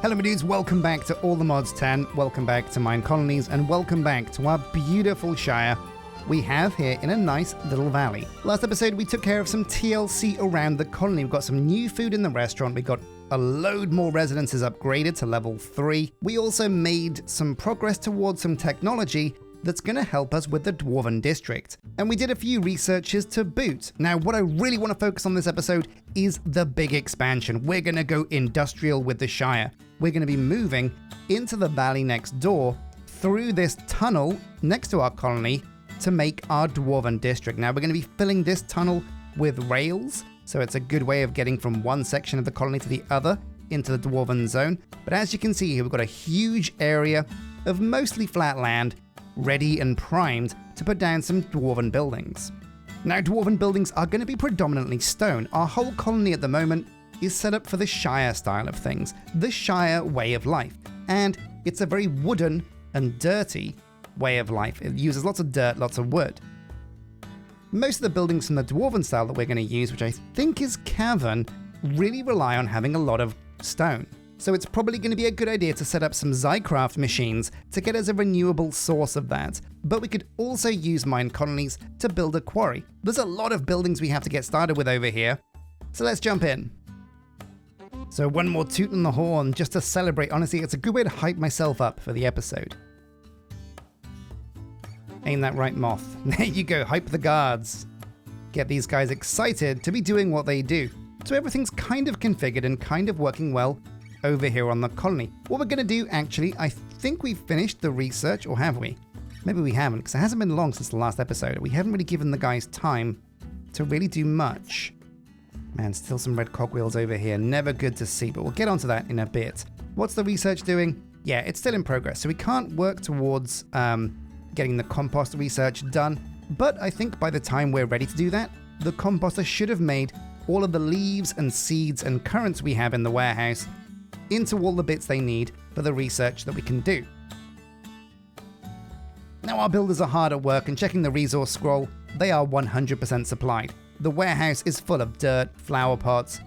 Hello my dudes, welcome back to All the Mods 10, welcome back to Minecolonies, and welcome back to our beautiful Shire we have here in a nice little valley. Last episode we took care of some TLC around the colony. We've got some new food in the restaurant, we got a load more residences upgraded to level 3. We also made some progress towards some technology that's going to help us with the Dwarven district. And we did a few researches to boot. Now, what I really want to focus on this episode is the big expansion. We're going to go industrial with the Shire. We're going to be moving into the valley next door through this tunnel next to our colony to make our Dwarven district. Now, we're going to be filling this tunnel with rails, so it's a good way of getting from one section of the colony to the other into the Dwarven zone. But as you can see here, we've got a huge area of mostly flat land ready and primed to put down some Dwarven buildings. Now, Dwarven buildings are going to be predominantly stone. Our whole colony at the moment is set up for the Shire style of things, the Shire way of life. And it's a very wooden and dirty way of life. It uses lots of dirt, lots of wood. Most of the buildings from the Dwarven style that we're going to use, which I think is cavern, really rely on having a lot of stone. So it's probably going to be a good idea to set up some Zycraft machines to get us a renewable source of that. But we could also use Minecolonies to build a quarry. There's a lot of buildings we have to get started with over here. So let's jump in. So one more toot on the horn just to celebrate. Honestly, it's a good way to hype myself up for the episode. Ain't that right, Moth? There you go, hype the guards. Get these guys excited to be doing what they do. So everything's kind of configured and kind of working well over here on the colony. What we're going to do, actually, I think we've finished the research, or have we? Maybe we haven't, because it hasn't been long since the last episode. We haven't really given the guys time to really do much. Man, still some red cogwheels over here. Never good to see, but we'll get onto that in a bit. What's the research doing? Yeah, it's still in progress, so we can't work towards getting the compost research done. But I think by the time we're ready to do that, the composter should have made all of the leaves and seeds and currants we have in the warehouse into all the bits they need for the research that we can do. Now our builders are hard at work and checking the resource scroll. They are 100% supplied. The warehouse is full of dirt, flower pots,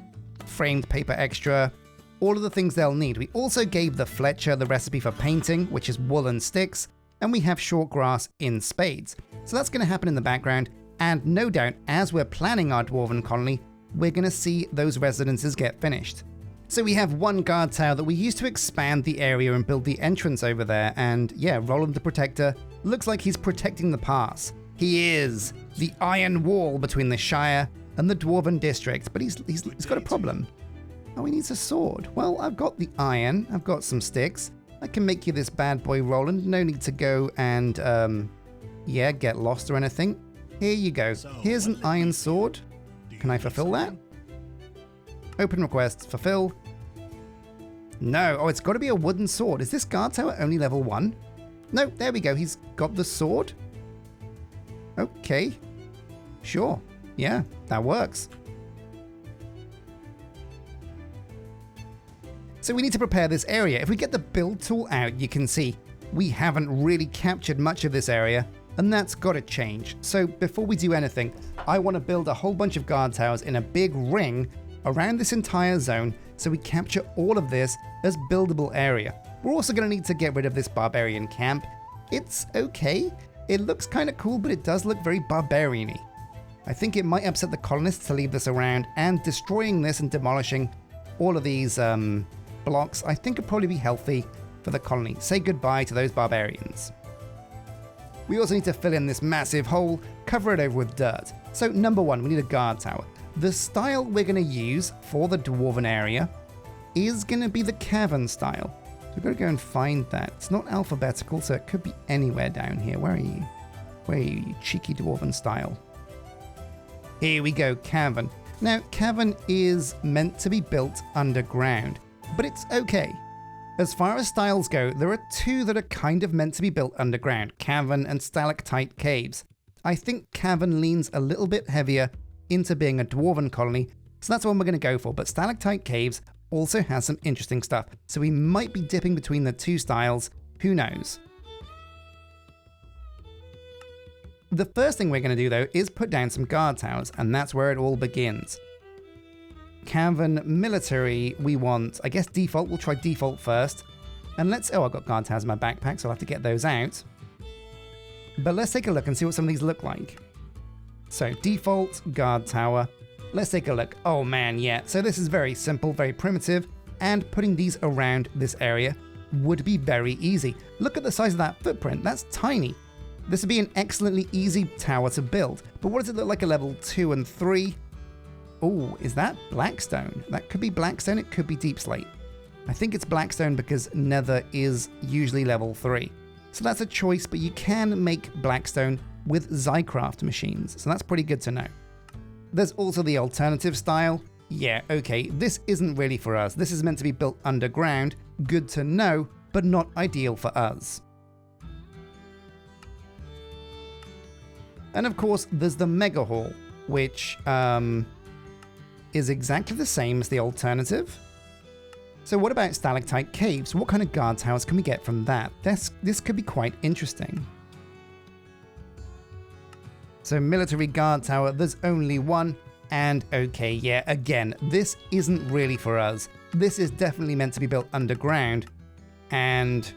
framed paper extra, all of the things they'll need. We also gave the Fletcher the recipe for painting, which is wool and sticks, and we have short grass in spades. So that's going to happen in the background, and no doubt as we're planning our Dwarven colony, we're going to see those residences get finished. So we have one guard tower that we used to expand the area and build the entrance over there, and yeah, Roland the Protector looks like he's protecting the pass. He is the iron wall between the Shire and the Dwarven district, but he's got a problem. Oh, he needs a sword. Well, I've got the iron, I've got some sticks. I can make you this bad boy, Roland. No need to go and, yeah, get lost or anything. Here you go. Here's an iron sword. Can I fulfill that? Open request, fulfill. No, oh, it's got to be a wooden sword. Is this guard tower only level 1? No, there we go. He's got the sword. Okay. Sure. Yeah, that works. So we need to prepare this area. If we get the build tool out, you can see we haven't really captured much of this area, and that's got to change. So before we do anything, I want to build a whole bunch of guard towers in a big ring around this entire zone so we capture all of this as buildable area. We're also going to need to get rid of this barbarian camp. It's okay. It looks kind of cool, but it does look very barbarian-y. I think it might upset the colonists to leave this around, and destroying this and demolishing all of these blocks I think would probably be healthy for the colony. Say goodbye to those barbarians. We also need to fill in this massive hole, cover it over with dirt. So number 1, we need a guard tower. The style we're going to use for the Dwarven area is going to be the cavern style. So we've got to go and find that. It's not alphabetical, so it could be anywhere down here. Where are you? Where are you, you cheeky Dwarven style? Here we go, cavern. Now, cavern is meant to be built underground, but it's okay. As far as styles go, there are 2 that are kind of meant to be built underground, cavern and stalactite caves. I think cavern leans a little bit heavier into being a Dwarven colony, so that's what we're going to go for. But stalactite caves also has some interesting stuff, so we might be dipping between the 2 styles, who knows. The first thing we're going to do though is put down some guard towers, and that's where it all begins. cavern, military, we want, I guess default, we'll try default first. And let's, oh, I've got guard towers in my backpack, so I'll have to get those out. But let's take a look and see what some of these look like. So default, guard tower. Let's take a look. Oh man, yeah. So this is very simple, very primitive, and putting these around this area would be very easy. Look at the size of that footprint, that's tiny. This would be an excellently easy tower to build. But what does it look like at level 2 and 3? Oh, is that Blackstone? That could be Blackstone, it could be Deep Slate. I think it's Blackstone because Nether is usually level 3. So that's a choice, but you can make Blackstone with Zycraft machines, so that's pretty good to know. There's also the alternative style. Yeah, okay, this isn't really for us. This is meant to be built underground. Good to know, but not ideal for us. And of course, there's the Mega Hall, which is exactly the same as the alternative. So what about stalactite caves? What kind of guard towers can we get from that? This could be quite interesting. So military guard tower, there's only one. And okay, yeah, again, this isn't really for us. This is definitely meant to be built underground. And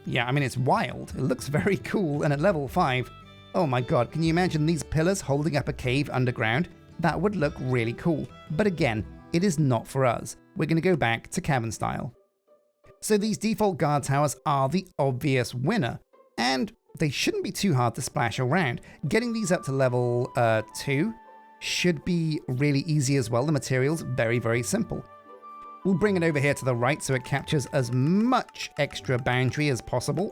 yeah, I mean, it's wild. It looks very cool. And at level 5, oh my god, can you imagine these pillars holding up a cave underground? That would look really cool. But again, it is not for us. We're going to go back to cavern style. So these default guard towers are the obvious winner. And they shouldn't be too hard to splash around. Getting these up to level 2 should be really easy as well. The material's very, very simple. We'll bring it over here to the right so it captures as much extra boundary as possible.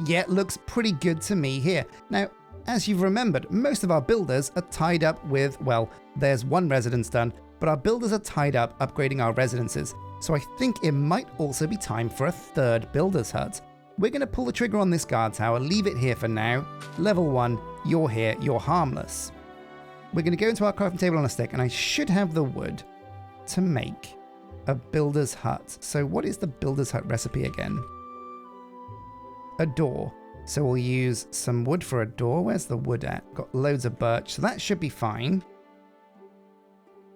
Yeah, it looks pretty good to me here. Now, as you've remembered, most of our builders are tied up with, well, there's one residence done, but our builders are tied up upgrading our residences. So I think it might also be time for a third builder's hut. We're going to pull the trigger on this guard tower, leave it here for now. Level 1, you're here, you're harmless. We're going to go into our crafting table on a stick, and I should have the wood to make a builder's hut. So what is the builder's hut recipe again? A door. So we'll use some wood for a door. Where's the wood at? Got loads of birch, so that should be fine.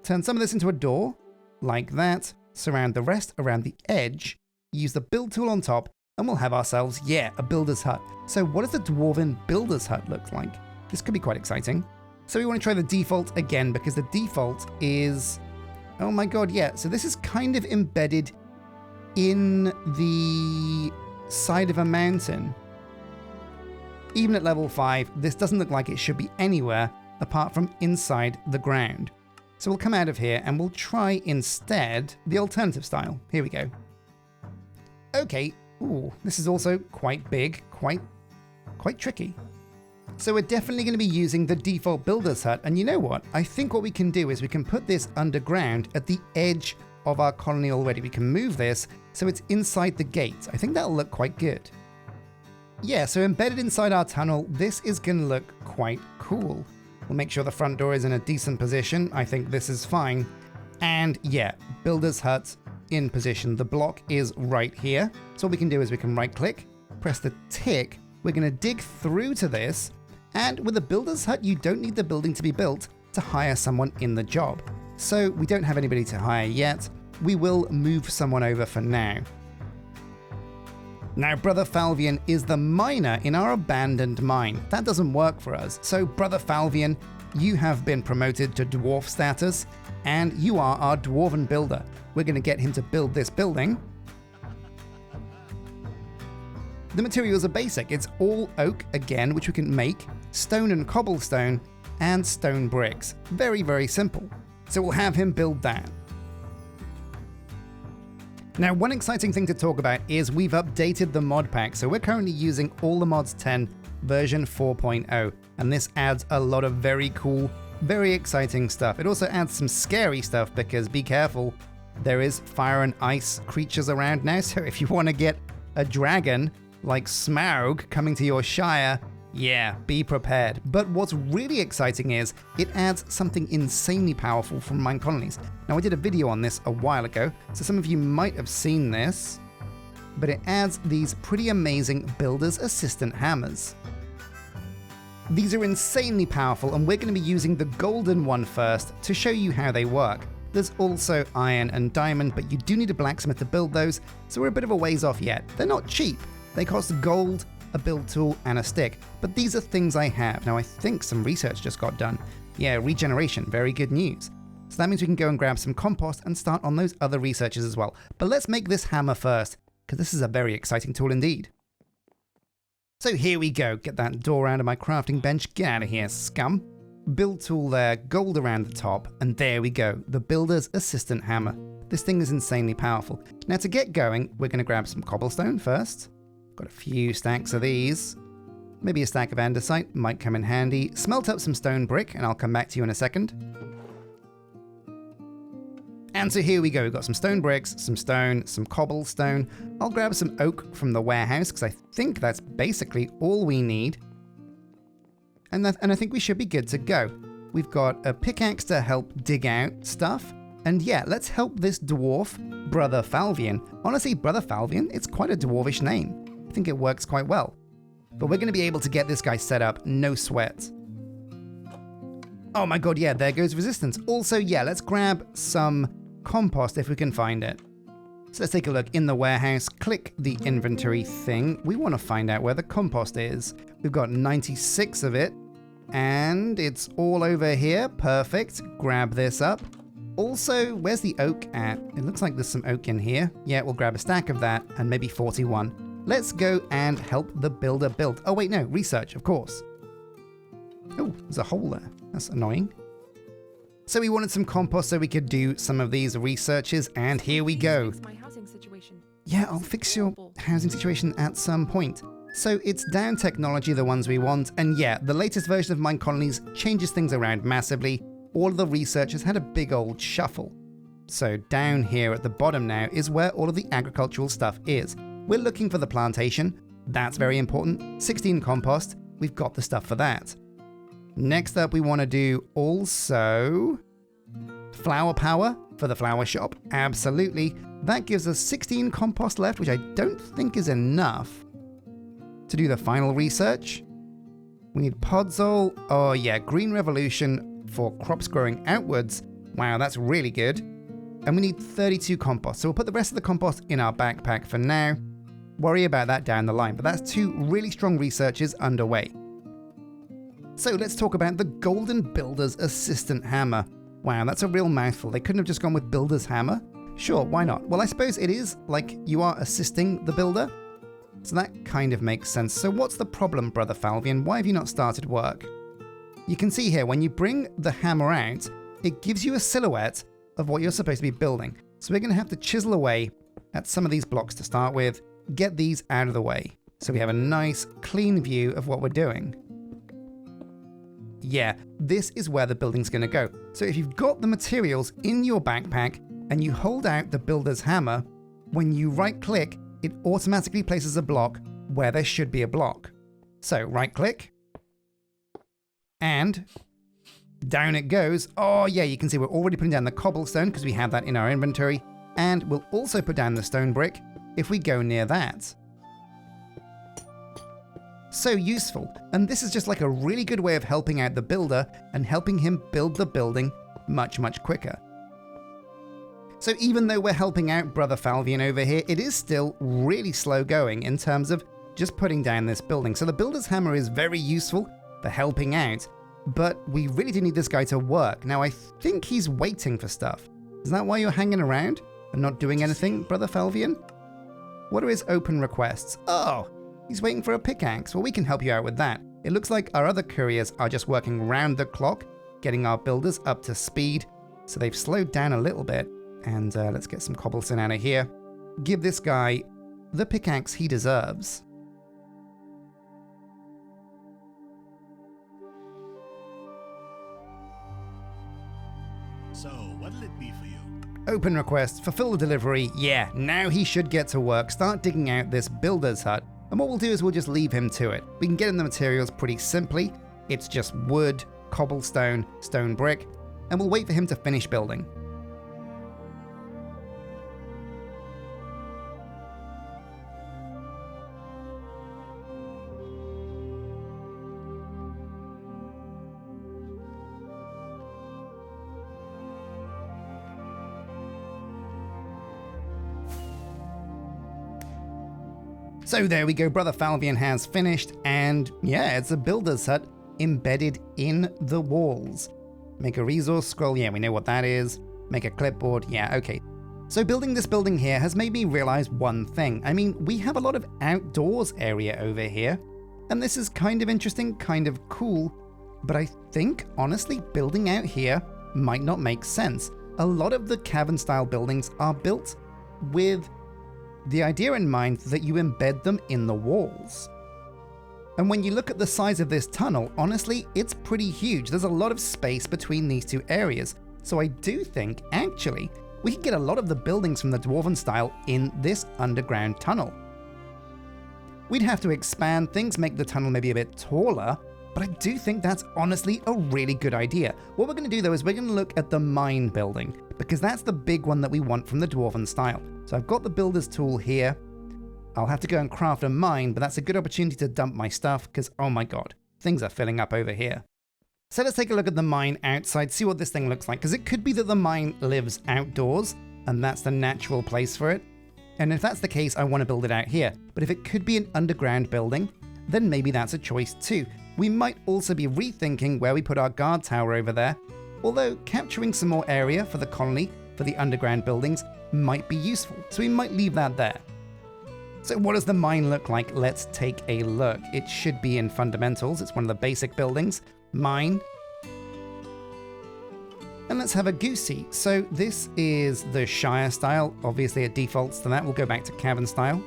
Turn some of this into a door, like that. Surround the rest around the edge. Use the build tool on top, and we'll have ourselves, yeah, a builder's hut. So what does the Dwarven builder's hut look like? This could be quite exciting. So we want to try the default again, because the default is, oh my god, yeah. So this is kind of embedded in the side of a mountain. Even at level 5, this doesn't look like it should be anywhere apart from inside the ground. So we'll come out of here and we'll try instead the alternative style. Here we go. Okay. Ooh, this is also quite big, quite tricky. So we're definitely going to be using the default builder's hut. And you know what? I think what we can do is we can put this underground at the edge of our colony already. We can move this so it's inside the gate. I think that'll look quite good. Yeah, so embedded inside our tunnel, this is going to look quite cool. We'll make sure the front door is in a decent position. I think this is fine. And yeah, builder's hut in position. The block is right here. So what we can do is we can right click, press the tick. We're going to dig through to this. And with a builder's hut, you don't need the building to be built to hire someone in the job. So we don't have anybody to hire yet. We will move someone over for now. Now, Brother Falvian is the miner in our abandoned mine. That doesn't work for us. So, Brother Falvian, you have been promoted to dwarf status, and you are our dwarven builder. We're going to get him to build this building. The materials are basic. It's all oak again, which we can make, stone and cobblestone, and stone bricks. Very, very simple. So we'll have him build that. Now, one exciting thing to talk about is we've updated the mod pack. So we're currently using all the mods 10 version 4.0, and this adds a lot of very cool, very exciting stuff. It also adds some scary stuff because be careful, there is fire and ice creatures around now. So if you want to get a dragon like Smaug coming to your Shire, yeah, be prepared. But what's really exciting is it adds something insanely powerful from Minecolonies. Now, I did a video on this a while ago, so some of you might have seen this, but it adds these pretty amazing Builder's Assistant hammers. These are insanely powerful, and we're going to be using the golden one first to show you how they work. There's also iron and diamond, but you do need a blacksmith to build those, so we're a bit of a ways off yet. They're not cheap. They cost gold, a build tool, and a stick, but these are things I have. Now I think some research just got done. Yeah, regeneration, very good news. So that means we can go and grab some compost and start on those other researches as well. But let's make this hammer first, because this is a very exciting tool indeed. So here we go. Get that door out of my crafting bench. Get out of here, scum. Build tool there, gold around the top, and there we go. The Builder's Assistant Hammer. This thing is insanely powerful. Now to get going, we're going to grab some cobblestone first. Got a few stacks of these. Maybe a stack of andesite might come in handy. Smelt up some stone brick, and I'll come back to you in a second. And so here we go. We've got some stone bricks, some stone, some cobblestone. I'll grab some oak from the warehouse because I think that's basically all we need. And I think we should be good to go. We've got a pickaxe to help dig out stuff. And yeah, let's help this dwarf, Brother Falvian. Honestly, Brother Falvian, it's quite a dwarvish name. I think it works quite well. But we're going to be able to get this guy set up, no sweat. Oh my god, yeah, there goes resistance. Also, yeah, let's grab some compost if we can find it. So let's take a look in the warehouse, click the inventory thing. We want to find out where the compost is. We've got 96 of it, and it's all over here. Perfect. Grab this up. Also, where's the oak at? It looks like there's some oak in here. Yeah, we'll grab a stack of that, and maybe 41. Let's go and help the builder build. Oh wait, no, research, of course. Oh, there's a hole there. That's annoying. So we wanted some compost so we could do some of these researches, and here we go. Yeah, I'll fix your housing situation at some point. So it's down technology, the ones we want, and yeah, the latest version of Minecolonies changes things around massively. All of the researchers had a big old shuffle. So down here at the bottom now is where all of the agricultural stuff is. We're looking for the plantation. That's very important. 16 compost. We've got the stuff for that. Next up, we want to do also flower power for the flower shop. Absolutely. That gives us 16 compost left, which I don't think is enough to do the final research. We need podzol. Oh yeah, green revolution for crops growing outwards. Wow, that's really good. And we need 32 compost. So we'll put the rest of the compost in our backpack for now. Worry about that down the line. But that's two really strong researches underway. So let's talk about the Golden Builder's Assistant Hammer. Wow, that's a real mouthful. They couldn't have just gone with Builder's Hammer? Sure, why not? Well, I suppose it is like you are assisting the builder. So that kind of makes sense. So what's the problem, Brother Falvian? Why have you not started work? You can see here, when you bring the hammer out, it gives you a silhouette of what you're supposed to be building. So we're going to have to chisel away at some of these blocks to start with, get these out of the way. So we have a nice, clean view of what we're doing. Yeah, this is where the building's going to go. So if you've got the materials in your backpack and you hold out the builder's hammer, when you right click, it automatically places a block where there should be a block. So right click, and down it goes. Oh yeah, you can see we're already putting down the cobblestone because we have that in our inventory, and we'll also put down the stone brick if we go near that. So useful, and this is just like a really good way of helping out the builder and helping him build the building much, much quicker. So even though we're helping out Brother Falvian over here, it is still really slow going in terms of just putting down this building. So the builder's hammer is very useful for helping out, but we really do need this guy to work. Now I think he's waiting for stuff. Is that why you're hanging around and not doing anything, Brother Falvian? What are his open requests? Oh, he's waiting for a pickaxe. Well, we can help you out with that. It looks like our other couriers are just working round the clock, getting our builders up to speed. So they've slowed down a little bit. And let's get some cobblestone out of here. Give this guy the pickaxe he deserves. So, what'll it be for you? Open request, fulfill the delivery. Yeah, now he should get to work. Start digging out this builder's hut. And what we'll do is we'll just leave him to it. We can get him the materials pretty simply. It's just wood, cobblestone, stone brick, and we'll wait for him to finish building. So there we go, Brother Falvian has finished, and yeah, it's a builder's hut embedded in the walls. Make a resource scroll, yeah, we know what that is. Make a clipboard, yeah, okay. So building this building here has made me realize one thing. I mean, we have a lot of outdoors area over here, and this is kind of interesting, kind of cool, but I think, honestly, building out here might not make sense. A lot of the cavern-style buildings are built with the idea in mind that you embed them in the walls. And when you look at the size of this tunnel, honestly, it's pretty huge. There's a lot of space between these two areas. So I do think, actually, we can get a lot of the buildings from the Dwarven style in this underground tunnel. We'd have to expand things, make the tunnel maybe a bit taller, but I do think that's honestly a really good idea. What we're going to do though is we're going to look at the mine building, because that's the big one that we want from the Dwarven style. So I've got the builder's tool here. I'll have to go and craft a mine, but that's a good opportunity to dump my stuff, because oh my god, things are filling up over here. So let's take a look at the mine outside, see what this thing looks like, because it could be that the mine lives outdoors, and that's the natural place for it. And if that's the case, I want to build it out here. But if it could be an underground building, then maybe that's a choice too. We might also be rethinking where we put our guard tower over there, although capturing some more area for the colony for the underground buildings might be useful, so we might leave that there. So what does the mine look like? Let's take a look. It should be in fundamentals. It's one of the basic buildings. Mine. And let's have a goosey. So this is the Shire style. Obviously it defaults to that. We'll go back to cavern style.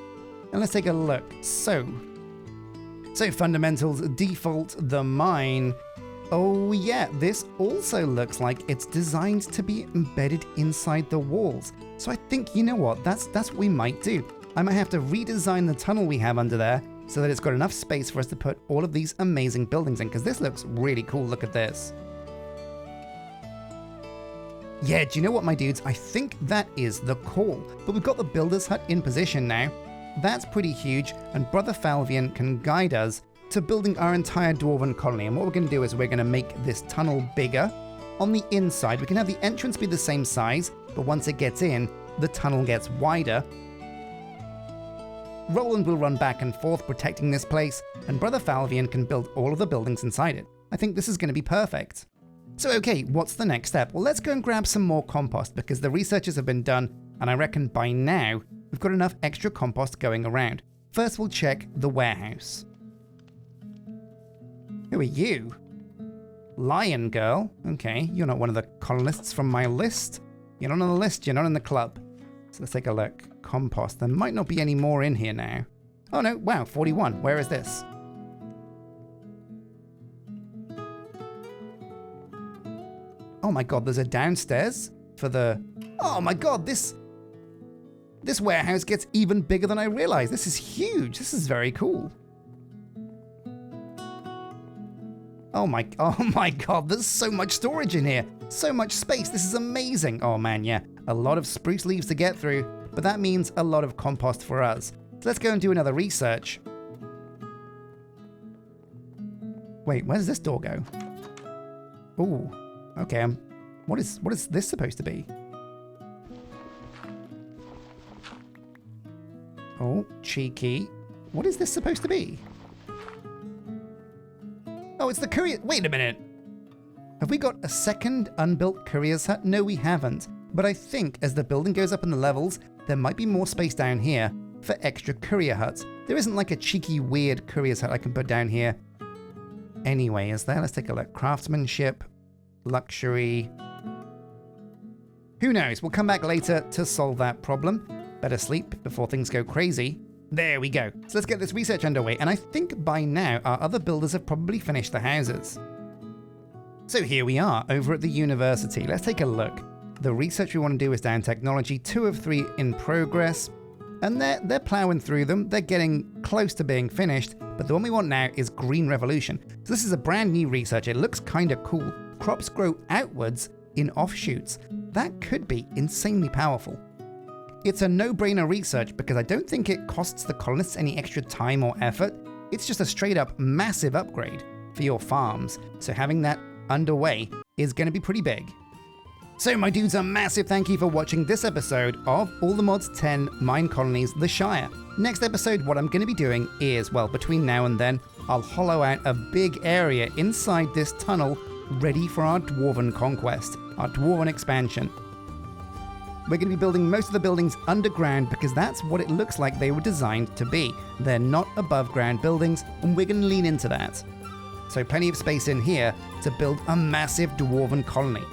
And let's take a look. So fundamentals, default, the mine. Oh yeah, this also looks like it's designed to be embedded inside the walls. So I think, you know what, that's what we might do. I might have to redesign the tunnel we have under there so that it's got enough space for us to put all of these amazing buildings in, because this looks really cool. Look at this. Yeah, do you know what, my dudes? I think that is the call. But we've got the builder's hut in position now. That's pretty huge, and Brother Falvian can guide us to building our entire Dwarven colony. And what we're going to do is we're going to make this tunnel bigger. On the inside, we can have the entrance be the same size, but once it gets in, the tunnel gets wider. Roland will run back and forth protecting this place, and Brother Falvian can build all of the buildings inside it. I think this is going to be perfect. So okay, what's the next step? Well, let's go and grab some more compost, because the researches have been done, and I reckon by now, we've got enough extra compost going around. First, we'll check the warehouse. Who are you? Lion girl. Okay, you're not one of the colonists from my list. You're not on the list, you're not in the club. So let's take a look. Compost. There might not be any more in here now. Oh no, wow, 41. Where is this? Oh my god, there's a downstairs for the... Oh my god, this warehouse gets even bigger than I realized. This is huge. This is very cool. Oh my god, there's so much storage in here. So much space. This is amazing. Oh man, yeah. A lot of spruce leaves to get through, but that means a lot of compost for us. So let's go and do another research. Wait, where does this door go? Ooh, okay. What is this supposed to be? Oh, cheeky. What is this supposed to be? Oh, it's the courier. Wait a minute. Have we got a second unbuilt courier's hut? No, we haven't. But I think as the building goes up in the levels, there might be more space down here for extra courier huts. There isn't like a cheeky, weird courier's hut I can put down here. Anyway, is there? Let's take a look. Craftsmanship, luxury. Who knows? We'll come back later to solve that problem. Better sleep before things go crazy. There we go. So let's get this research underway. And I think by now our other builders have probably finished the houses. So here we are over at the university. Let's take a look. The research we want to do is down technology, 2 of 3 in progress. And they're plowing through them. They're getting close to being finished. But the one we want now is green revolution. So this is a brand new research. It looks kind of cool. Crops grow outwards in offshoots. That could be insanely powerful. It's a no-brainer research because I don't think it costs the colonists any extra time or effort. It's just a straight up massive upgrade for your farms. So having that underway is going to be pretty big. So my dudes, a massive thank you for watching this episode of All the Mods 10 Minecolonies, the Shire. Next episode, what I'm going to be doing is, well, between now and then, I'll hollow out a big area inside this tunnel ready for our Dwarven conquest, our Dwarven expansion. We're going to be building most of the buildings underground because that's what it looks like they were designed to be. They're not above ground buildings, and we're going to lean into that. So plenty of space in here to build a massive Dwarven colony.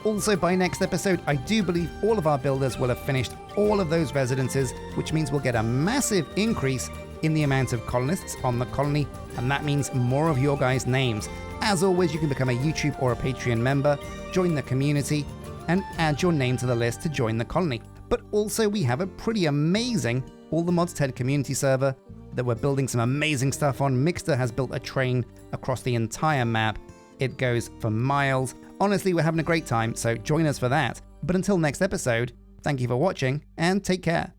Also, by next episode, I do believe all of our builders will have finished all of those residences, which means we'll get a massive increase in the amount of colonists on the colony, and that means more of your guys' names. As always, you can become a YouTube or a Patreon member, join the community, and add your name to the list to join the colony. But also, we have a pretty amazing All the Mods 10 community server that we're building some amazing stuff on. Mixter has built a train across the entire map. It goes for miles. Honestly, we're having a great time, so join us for that. But until next episode, thank you for watching, and take care.